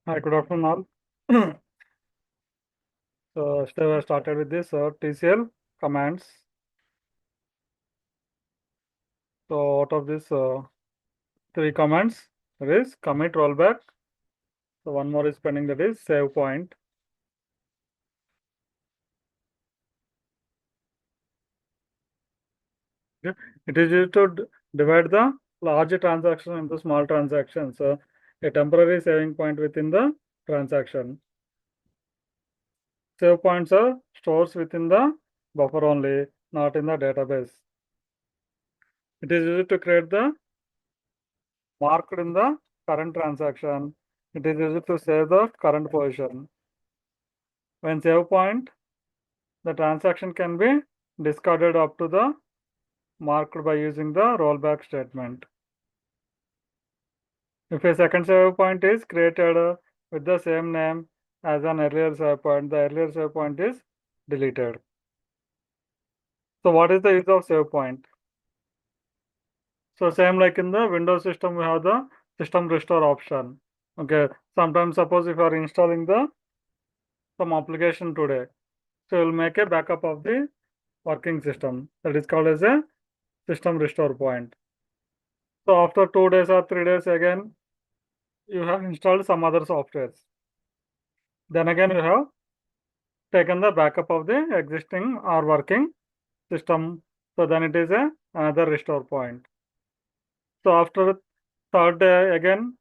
Hi, good afternoon all. So, still I started with this TCL commands. So, out of this three commands, there is commit rollback. So, one more is pending, that is save point. Okay. It is used to divide the large transaction into small transactions. So, a temporary saving point within the transaction. Save points are stores within the buffer only, not in the database. It is used to create the marked in the current transaction. It is used to save the current position. When save point, the transaction can be discarded up to the marked by using the rollback statement. If a second save point is created with the same name as an earlier save point, the earlier save point is deleted. So what is the use of save point? So same like in the Windows system, we have the system restore option. Okay, sometimes suppose if you are installing the some application today, so you'll make a backup of the working system. That is called as a system restore point. So after 2 days or 3 days again, you have installed some other softwares. Then again you have taken the backup of the existing or working system. So then it is another restore point. So after third day again,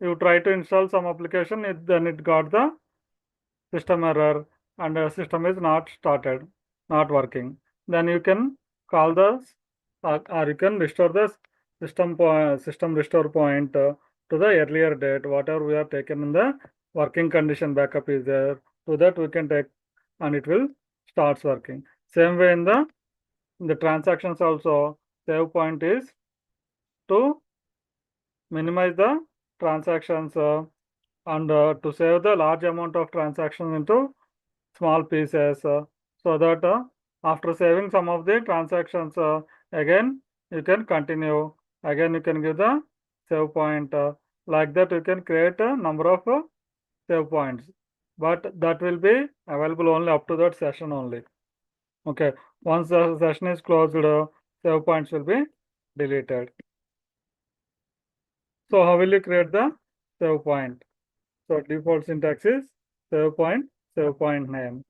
you try to install some application, then it got the system error and the system is not started, not working. Then you can call the or you can restore the system restore point to the earlier date, whatever we have taken in the working condition backup is there. So that we can take and it will starts working. Same way in the transactions also, save point is to minimize the transactions and to save the large amount of transactions into small pieces so that after saving some of the transactions again you can continue, again you can give the save point, like that you can create a number of save points, but that will be available only up to that session only. Okay, once the session is closed, save points will be deleted. So how will you create the save point? So default syntax is save point name.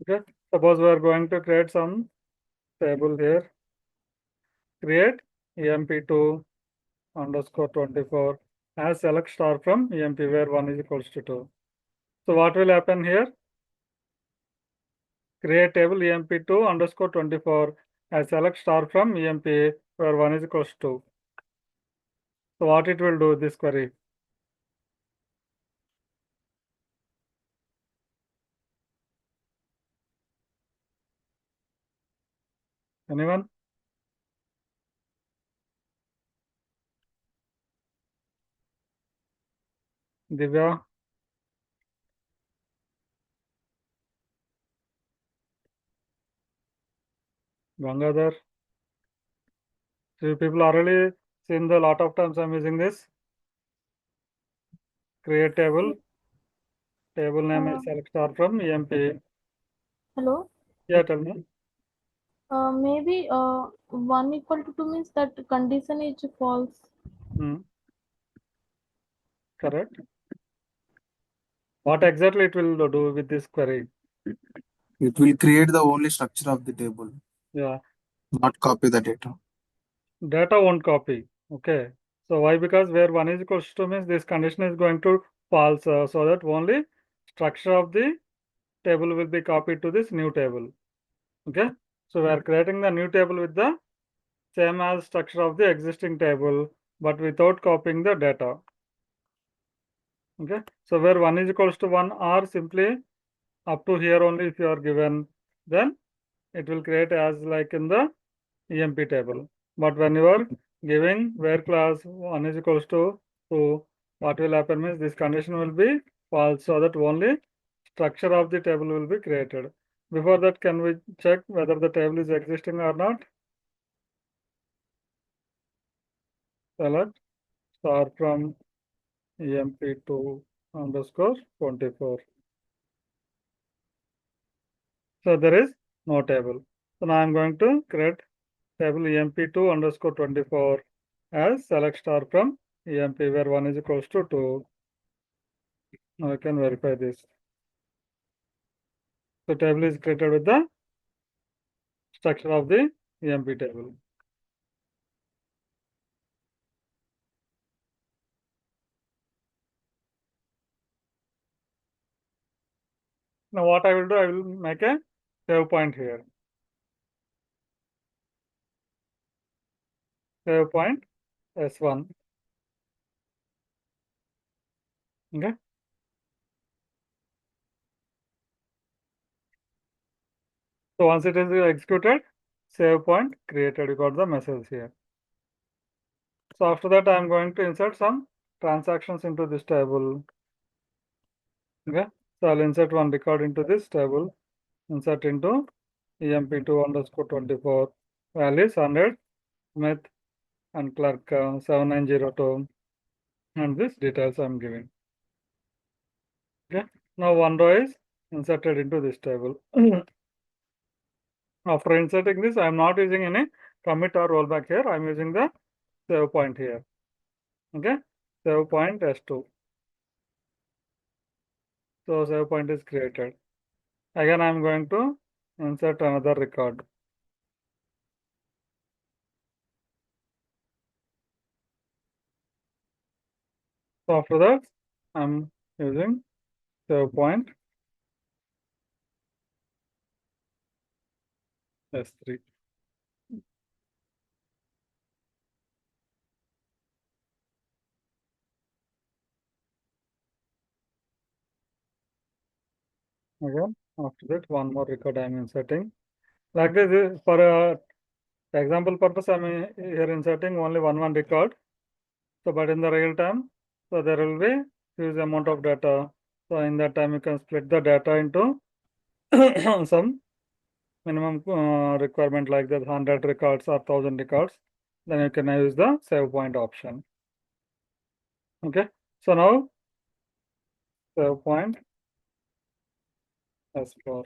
Okay, suppose we are going to create some table here. Create emp2 underscore 24 as select star from emp where 1 is equals to 2. So what will happen here? Create table emp2 underscore 24 as select star from emp where 1 is equals to 2. So what it will do this query? Anyone? Divya? Gangadhar? So people already seen the lot of times I'm using this. Create table name is select star from emp. Hello. Yeah, tell me. Maybe 1 equal to 2 means that condition is false. Hmm, correct. What exactly it will do with this query? It will create the only structure of the table, Yeah, not copy the data. data won't copy. Okay. So why? Because where 1 is equals to means this condition is going to false, so that only structure of the table will be copied to this new table. Okay. So we are creating the new table with the same as structure of the existing table, but without copying the data. Okay. So where 1 is equals to 1 or simply up to here only if you are given, then it will create as like in the emp table. But when you are giving where class 1 is equals to 2, what will happen means this condition will be false, so that only structure of the table will be created. Before that, can we check whether the table is existing or not? Select star from emp2 underscore 24. So there is no table. So now I'm going to create table emp2 underscore 24 as select star from emp where 1 is equals to 2. Now I can verify this. The table is created with the structure of the emp table. Now what I will do, I will make a save point here. Save point S1. Okay. So once it is executed, save point created. You got the message here. So after that, I am going to insert some transactions into this table. Okay. So I'll insert one record into this table. Insert into emp2 underscore 24. Values 100, Smith and Clark 7902. And this details I'm giving. Okay. Now one row is inserted into this table. After inserting this, I am not using any commit or rollback here. I am using the save point here. Okay. Save point S2. So save point is created. Again, I am going to insert another record. So after that, I'm using save point S3. Again, after that, one more record I'm inserting. Like this, for example purpose, I'm here inserting only one record. So, but in the real time, so there will be huge amount of data. So in that time, you can split the data into some minimum requirement like that 100 records or 1000 records. Then you can use the save point option. Okay. So now save point S4.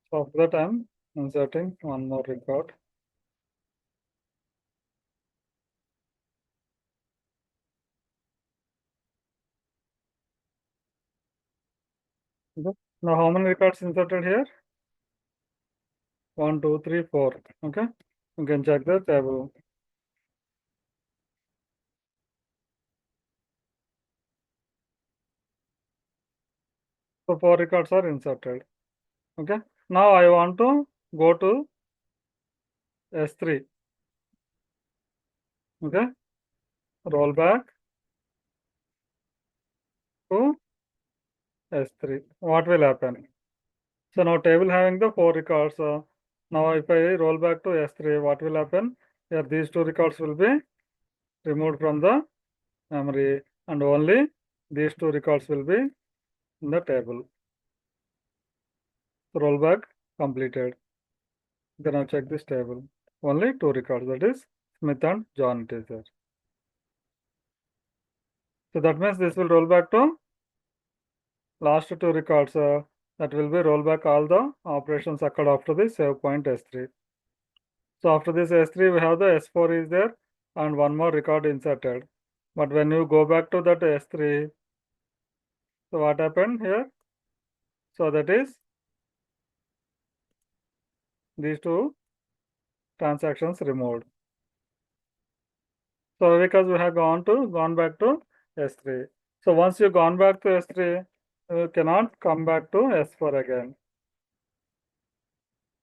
So after that, I'm inserting one more record. Okay. Now how many records inserted here? 1, 2, 3, 4. Okay. You can check the table. So 4 records are inserted. Okay. Now I want to go to S3. Okay. Roll back to S3. What will happen? So now table having the 4 records. Now if I roll back to S3, what will happen? Here these 2 records will be removed from the memory and only these 2 records will be in the table. So rollback completed. Then now check this table. Only 2 records, that is Smith and John it is there. So that means this will roll back to last 2 records. That will be roll back all the operations occurred after the save point S3. So after this S3, we have the S4 is there and one more record inserted. But when you go back to that S3, so what happened here? So that is these 2 transactions removed. So because we have gone back to S3. So once you've gone back to S3, you cannot come back to S4 again.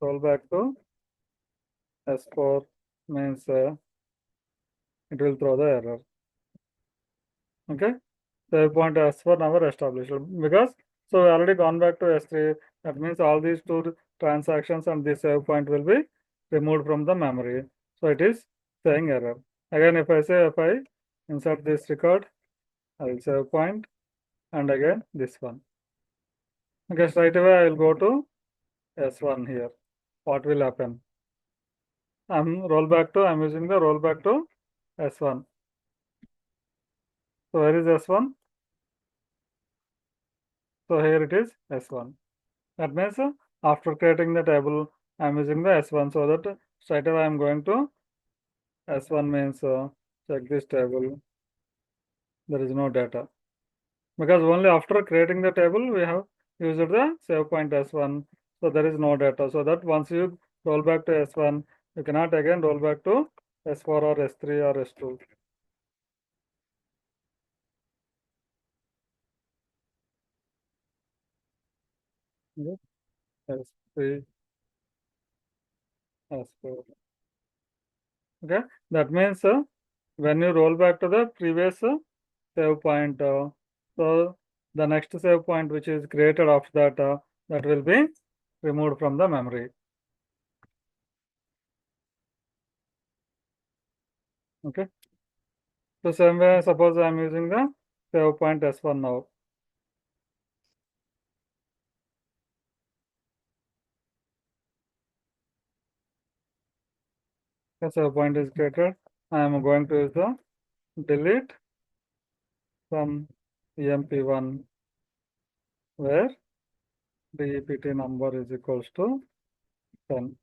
Roll back to S4 means it will throw the error. Okay. Save point S4 never established because so we already gone back to S3. That means all these 2 transactions and this save point will be removed from the memory. So it is saying error. Again, if I insert this record, I will save point and again this one. Okay, straight away I will go to S1 here. What will happen? I'm using the rollback to S1. So where is S1? So here it is S1. That means after creating the table, I'm using the S1, so that straight away I'm going to S1 means check this table. There is no data. Because only after creating the table, we have used the save point S1. So there is no data. So that once you roll back to S1, you cannot again roll back to S4 or S3 or S2. Okay. S3, S4. Okay. That means when you roll back to the previous save point, so the next save point which is created after that, that will be removed from the memory. Okay. So same way, suppose I am using the save point S1 now. The save point is created. I am going to use the delete from EMP1 where the EPT number is equals to 10.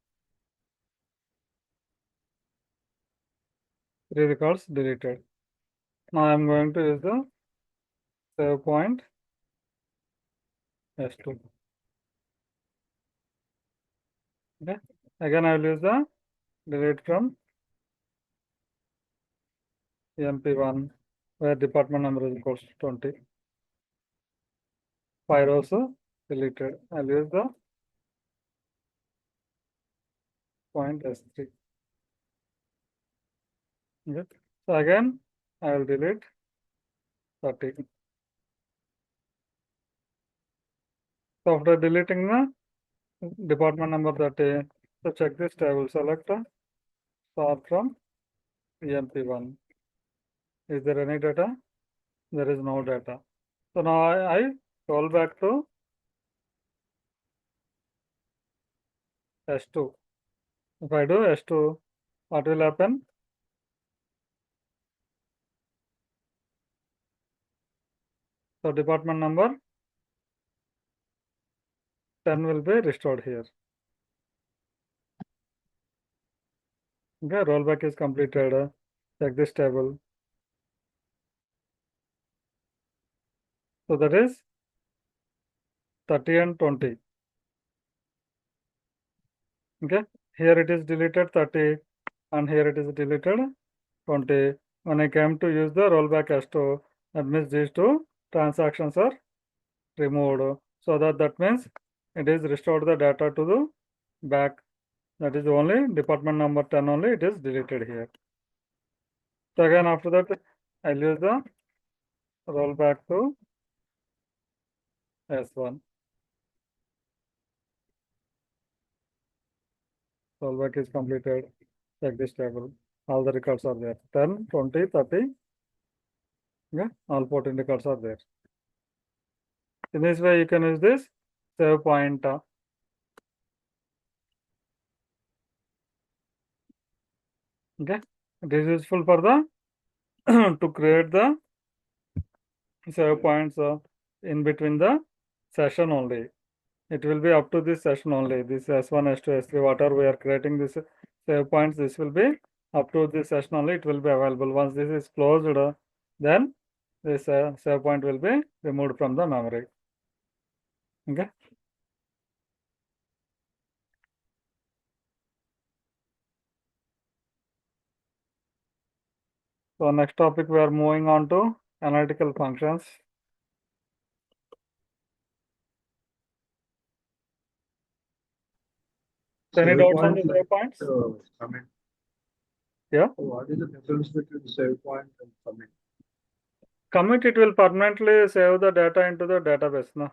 3 records deleted. Now I am going to use the save point S2. Okay. Again, I will use the delete from EMP1 where department number is equals to 20. 5 rows deleted. I'll use the point S3. Okay. So again, I will delete 30. So after deleting the department number 30, so check this table, select star from EMP1. Is there any data? There is no data. So now I roll back to S2. If I do S2, what will happen? So department number 10 will be restored here. Okay, rollback is completed. Check this table. So that is 30 and 20. Okay, here it is deleted 30 and here it is deleted 20. When I came to use the rollback S2, that means these two transactions are removed. So that means it is restored the data to the back. That is only department number 10 only it is deleted here. So again after that I'll use the rollback to S1. Rollback is completed. Check this table. All the records are there. 10, 20, 30. Yeah, all 14 records are there. In this way, you can use this save point. Okay, it is useful for the to create the save points in between the session only. It will be up to this session only. This S1, S2, S3, whatever we are creating this save points, this will be up to this session only. It will be available. Once this is closed, then this save point will be removed from the memory. Okay. So next topic we are moving on to analytical functions. Any doubts on the save points? Commit. Yeah. What is the difference between save point and commit? Commit, it will permanently save the data into the database. No?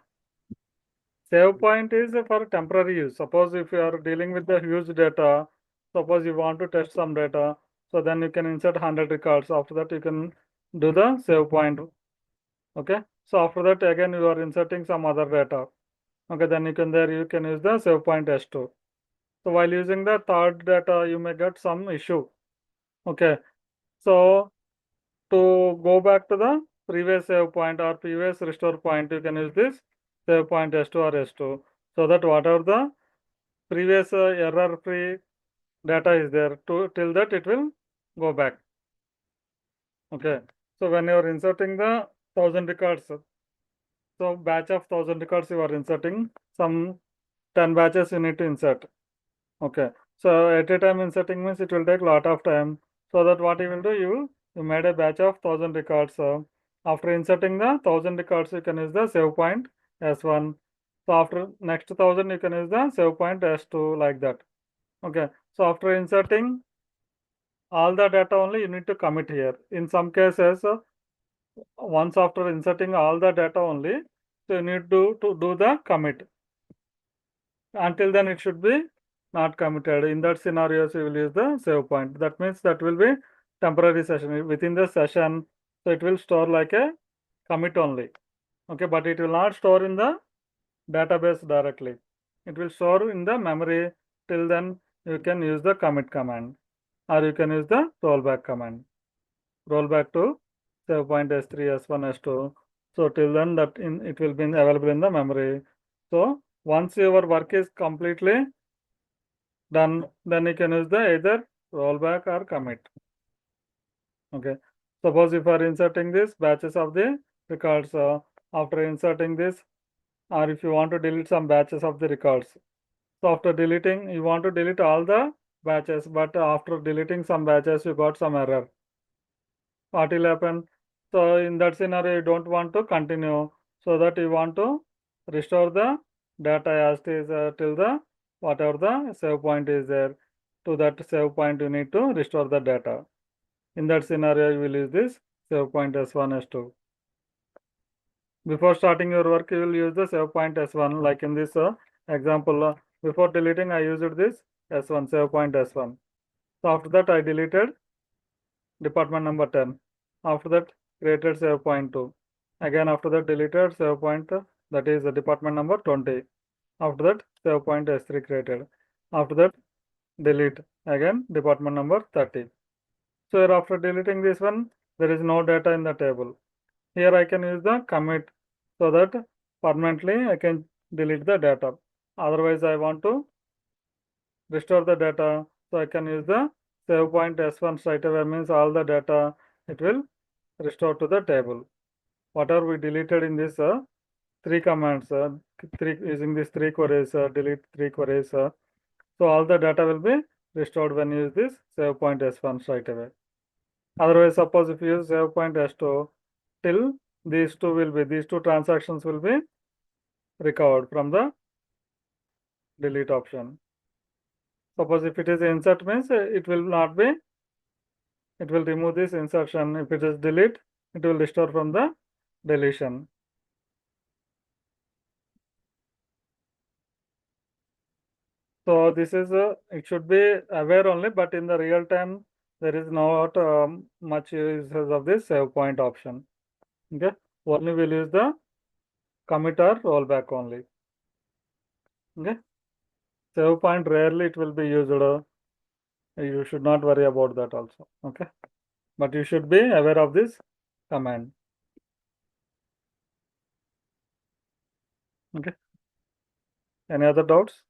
Save point is for temporary use. Suppose if you are dealing with the huge data, suppose you want to test some data, so then you can insert 100 records. After that, you can do the save point. Okay. So after that, again, you are inserting some other data. Okay, then you can use the save point S2. So while using the third data, you may get some issue. Okay. So to go back to the previous save point or previous restore point, you can use this save point S2 or S2, so that whatever the previous error-free data is there, till that it will go back. Okay. So when you are inserting the 1000 records, so batch of 1000 records you are inserting, some 10 batches you need to insert. Okay. So at a time inserting means it will take a lot of time. So that what you will do, you made a batch of 1000 records. After inserting the 1000 records, you can use the save point S1. So after next 1000, you can use the save point S2, like that. Okay. So after inserting all the data only, you need to commit here. In some cases, once after inserting all the data only, so you need to do the commit. Until then, it should be not committed. In that scenario, you will use the save point. That means that will be temporary session. Within the session, so it will store like a commit only. Okay, but it will not store in the database directly. It will store in the memory. Till then, you can use the commit command, or you can use the rollback command. Rollback to save point S3, S1, S2. So till then, that it will be available in the memory. So once your work is completely done, then you can use the either rollback or commit. Okay. Suppose if you are inserting this batches of the records, after inserting this, or if you want to delete some batches of the records. So after deleting, you want to delete all the batches, but after deleting some batches, you got some error. What will happen? So in that scenario, you don't want to continue, so that you want to restore the data as it is till the whatever the save point is there. To that save point, you need to restore the data. In that scenario, you will use this save point S1, S2. Before starting your work, you will use the save point S1, like in this example. Before deleting, I used this S1, save point S1. So after that, I deleted department number 10. After that, created save point 2. Again, after that, deleted save point, that is the department number 20. After that, save point S3 created. After that, delete again department number 30. So here after deleting this one, there is no data in the table. Here I can use the commit, so that permanently I can delete the data. Otherwise, I want to restore the data, so I can use the save point S1 straight away, means all the data it will restore to the table. Whatever we deleted in this three commands, using these three queries, delete three queries, so all the data will be restored when you use this save point S1 straight away. Otherwise, suppose if you use save point S2, till these two transactions will be recovered from the delete option. Suppose if it is insert means it will not be, it will remove this insertion. If it is delete, it will restore from the deletion. So this is it should be aware only, but in the real time there is not much uses of this save point option. Okay, only we'll use the commit or rollback only. Okay, save point rarely it will be used. You should not worry about that also. Okay, but you should be aware of this command. Okay, any other doubts?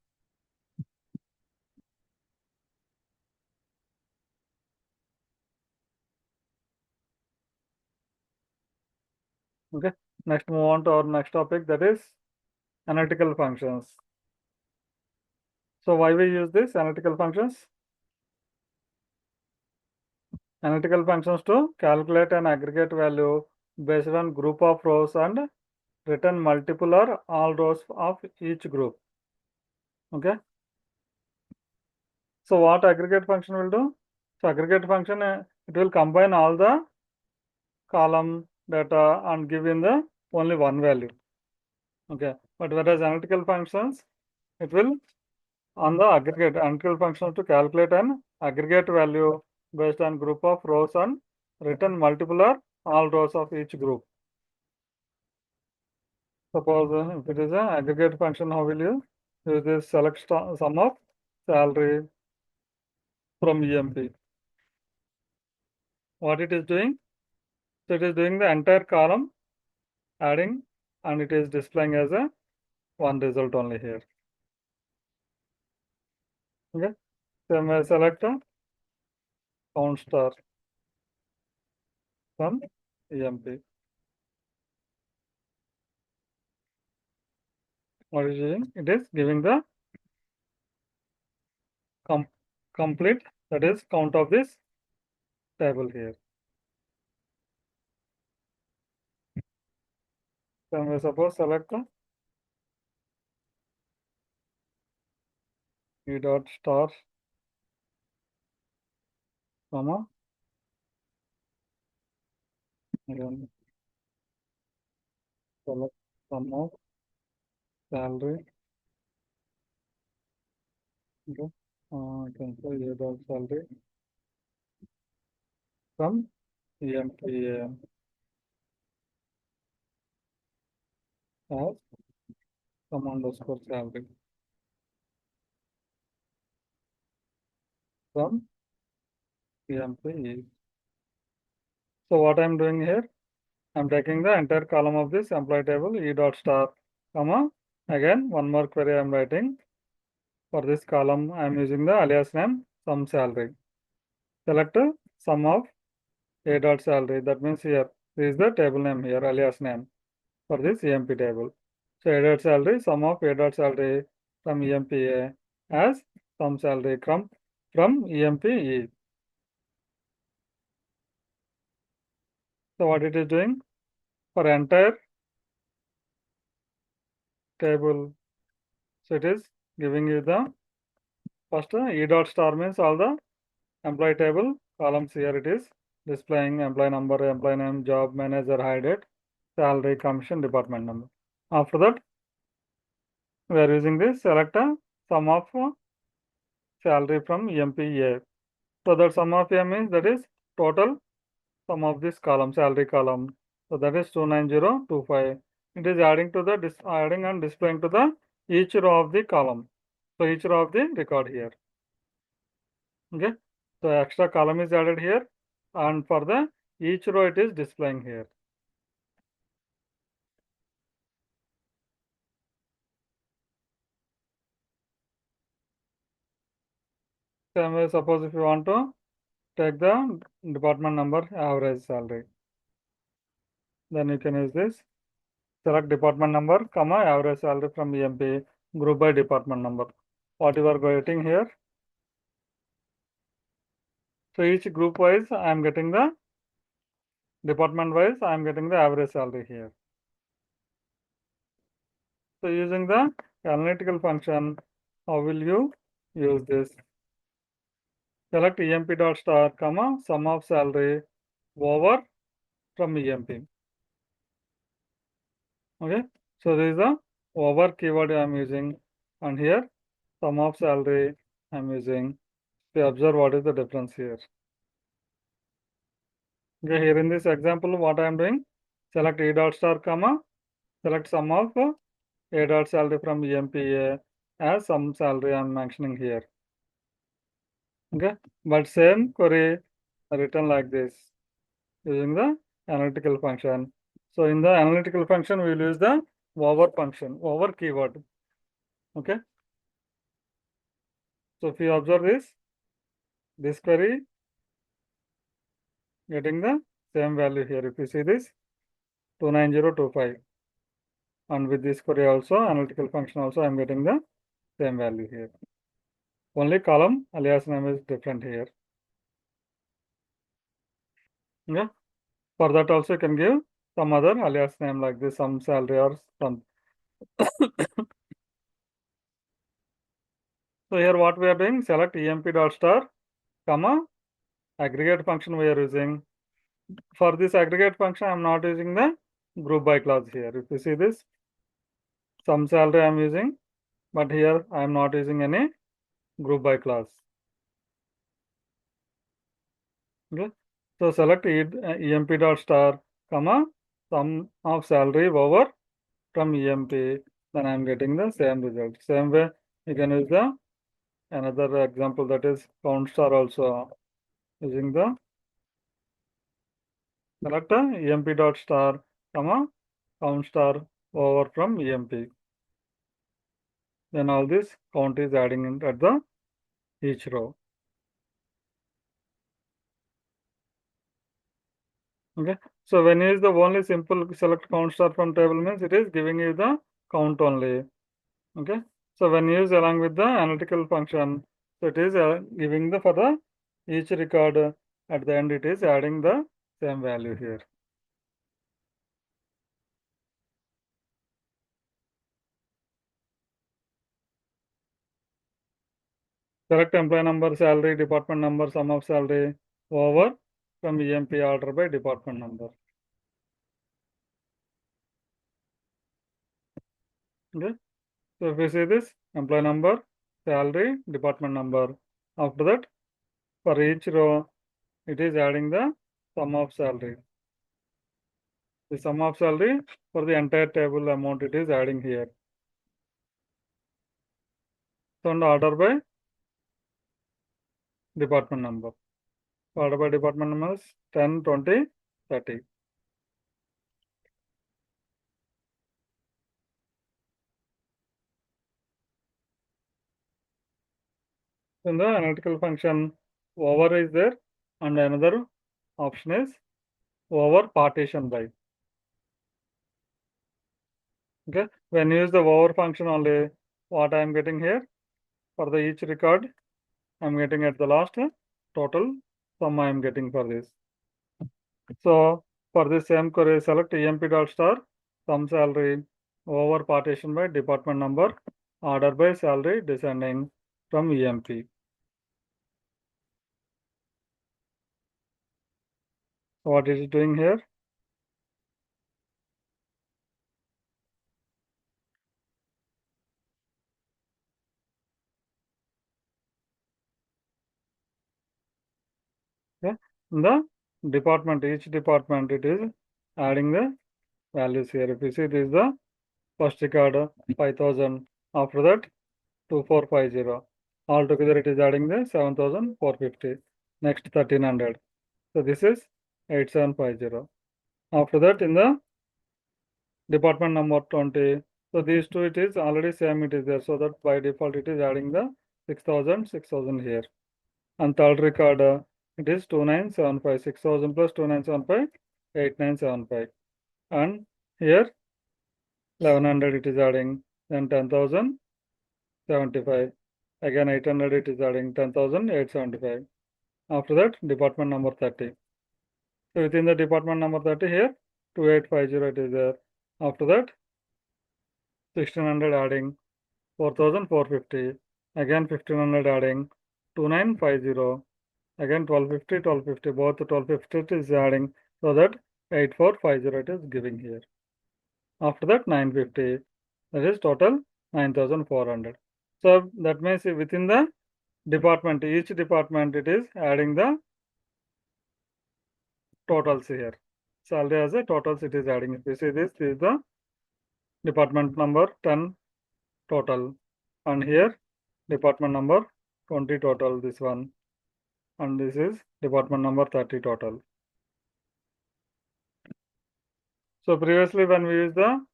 Okay, next move on to our next topic, that is analytical functions. So why we use this analytical functions? Analytical functions to calculate an aggregate value based on group of rows and return multiple or all rows of each group. Okay. So what aggregate function will do? So aggregate function, it will combine all the column data and give in the only one value. Okay. But whereas analytical functions, it will on the aggregate analytical function to calculate an aggregate value based on group of rows and return multiple or all rows of each group. Suppose if it is an aggregate function, how will you use this select sum of salary from EMP. What it is doing? So it is doing the entire column, adding, and it is displaying as a one result only here. Okay. Then we select a count star from EMP. What is it doing? It is giving the complete, that is count of this table here. Then we suppose select the E dot star, comma, again select sum of salary. Okay. I can say E dot salary from EMP as sum underscore salary from EMP. So what I'm doing here, I'm taking the entire column of this employee table, E dot star, comma, again one more query I'm writing. For this column, I'm using the alias name sum salary. Select sum of A dot salary. That means here, this is the table name here, alias name for this EMP table. So A dot salary, sum of A dot salary from EMPA as sum salary from EMPE. So what it is doing? For entire table, so it is giving you the first E dot star means all the employee table columns here it is displaying employee number, employee name, job, manager, hire date, salary, commission, department number. After that, we are using this select a sum of salary from EMPA. So that sum of A means that is total sum of this column, salary column. So that is 29025. It is adding to the adding and displaying to the each row of the column. So each row of the record here. Okay. So extra column is added here, and for the each row it is displaying here. Same way, suppose if you want to take the department number average salary, then you can use this. Select department number, comma, average salary from EMP, group by department number. What you are getting here. So each group wise, I am getting the department wise, I am getting the average salary here. So using the analytical function, how will you use this? Select EMP dot star, comma, sum of salary over from EMP. Okay, so this is the over keyword I am using, and here sum of salary I am using. We observe what is the difference here. Okay, here in this example, what I am doing, select E dot star, comma, select sum of A dot salary from EMPA as sum salary I am mentioning here. Okay, but same query written like this using the analytical function. So in the analytical function, we will use the over function, over keyword. Okay. So if you observe this query getting the same value here. If you see this 29025, and with this query also, analytical function also, I am getting the same value here. Only column alias name is different here. Yeah. For that also you can give some other alias name like this, some salary or some. So here what we are doing, select EMP dot star, comma, aggregate function we are using. For this aggregate function, I am not using the group by clause here. If you see this, some salary I am using, but here I am not using any group by clause. Okay. So select EMP dot star, comma, sum of salary over from EMP, then I am getting the same result. Same way, you can use the another example, that is count star also using the select emp dot star comma count star over from emp. Then all this count is adding in at the each row. Okay, so when you use the only simple select count star from table means it is giving you the count only. Okay, so when you use along with the analytical function, so it is giving the for the each record at the end, it is adding the same value here. Select employee number, salary, department number, sum of salary over from EMP order by department number. Okay, so if we see this employee number, salary, department number, after that for each row it is adding the sum of salary. The sum of salary for the entire table amount it is adding here. So and order by department number. Order by department number is 10, 20, 30. In the analytical function, over is there and another option is over partition by. Okay, when you use the over function only, what I am getting here for the each record, I am getting at the last total sum I am getting for this. So for this same query, select emp dot star sum salary over partition by department number, order by salary descending from EMP. What is it doing here? Okay, in the department, each department it is adding the values here. If you see, this is the first record 5000, after that 2450. Altogether it is adding the 7450. Next 1300. So this is 8750. After that in the department number 20. So these two it is already same it is there. So that by default it is adding the 6000 here. And third record it is 2975. 6000 plus 2975, 8975. And here 1100 it is adding, then 10,075. Again 800 it is adding 10,875. After that department number 30. So within the department number 30 here 2850 it is there. After that 1600 adding 4450. Again 1500 adding 2950. Again 1250, both 1250 is adding, so that 8450 it is giving here. After that 950, that is total 9400. So that means within the department, each department it is adding the totals here. Salary as a totals it is adding. If you see this is the department number 10 total, and here department number 20 total, this one, and this is department number 30 total. So previously when we use the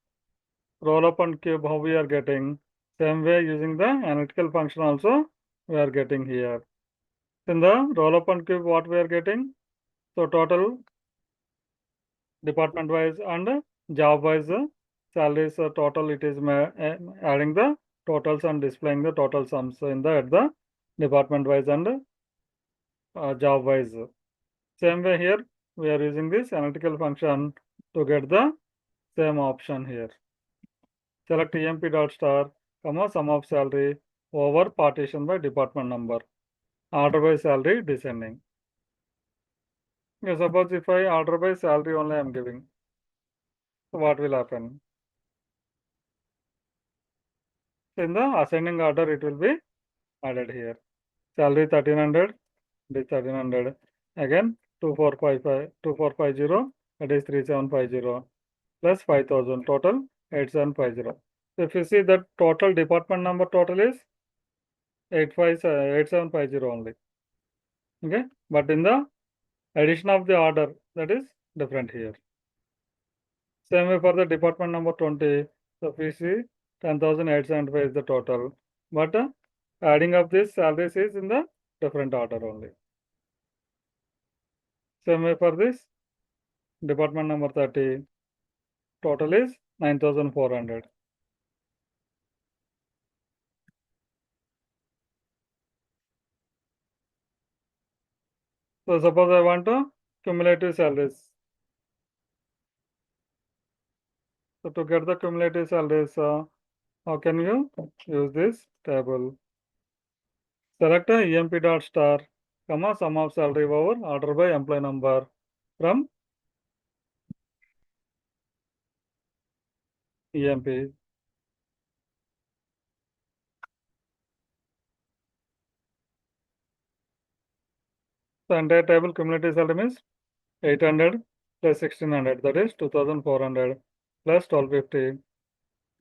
roll up and cube, how we are getting, same way using the analytical function also we are getting here. In the roll up and cube, what we are getting, so total department wise and job wise salaries total, it is adding the totals and displaying the total sums in the at the department wise and job wise. Same way here we are using this analytical function to get the same option here. Select emp dot star comma sum of salary over partition by department number, order by salary descending. Okay, suppose if I order by salary only I am giving, so what will happen? In the ascending order it will be added here. Salary 1300, it is 1300. Again 2450, that is 3750 plus 5000, total 8750. So if you see that total department number total is 8750 only. Okay, but in the addition of the order, that is different here. Same way for the department number 20. So if we see 10,875 is the total, but adding up this salaries is in the different order only. Same way for this department number 30. Total is 9,400. So suppose I want to cumulative salaries. So to get the cumulative salaries, how can you use this table? Select a EMP dot star, comma, sum of salary over order by employee number from EMP. The entire table cumulative salary means 800 plus 1600, that is 2400 plus 1250,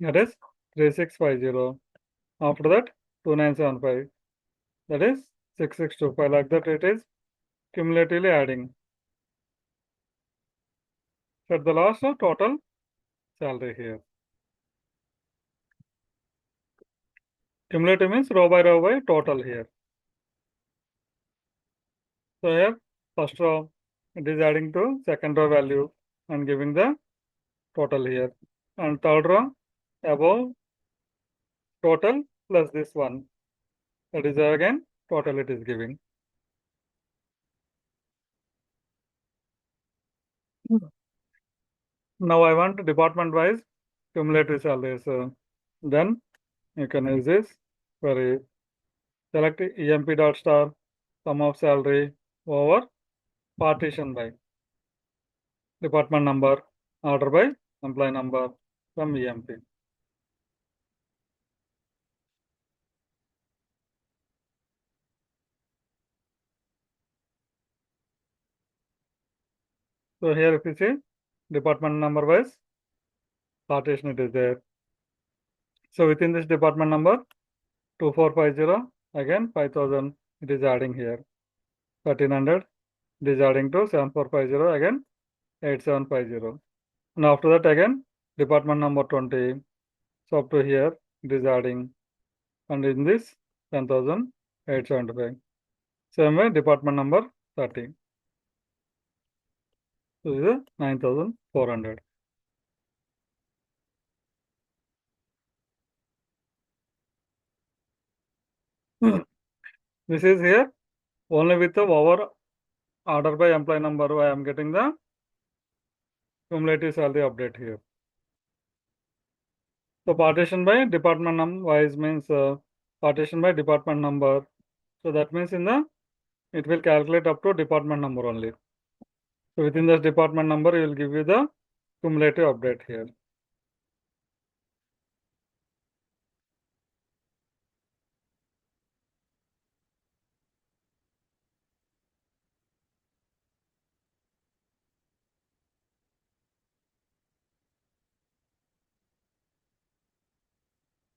that is 3650. After that 2975, that is 6625. Like that it is cumulatively adding. At the last total salary here. Cumulative means row by total here. So here first row it is adding to second row value and giving the total here. And third row above total plus this one. That is again total it is giving. Now I want department wise cumulative salaries. Then you can use this query. Select EMP dot star sum of salary over partition by department number, order by employee number from EMP. So here if you see department number wise partition it is there. So within this department number 2450, again 5000 it is adding here. 1300 it is adding to 7450, again 8750. And after that again department number 20. So up to here it is adding, and in this 10,875. Same way department number 30. So this is 9,400. This is here only with the over order by employee number. I am getting the cumulative salary update here. So partition by department number wise means partition by department number. So that means it will calculate up to department number only. So within this department number, it will give you the cumulative update here.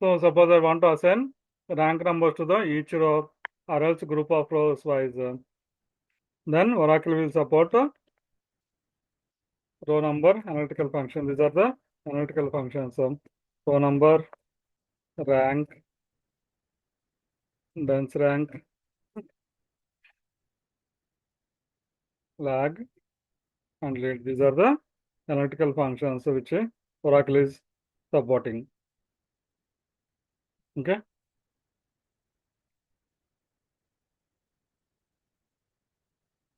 So suppose I want to assign rank numbers to the each row or else group of rows wise. Then Oracle will support row number analytical function. These are the analytical functions. Row number, rank, dense rank, lag, and lead. These are the analytical functions which Oracle is supporting. Okay.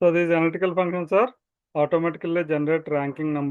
So these analytical functions are automatically generate ranking number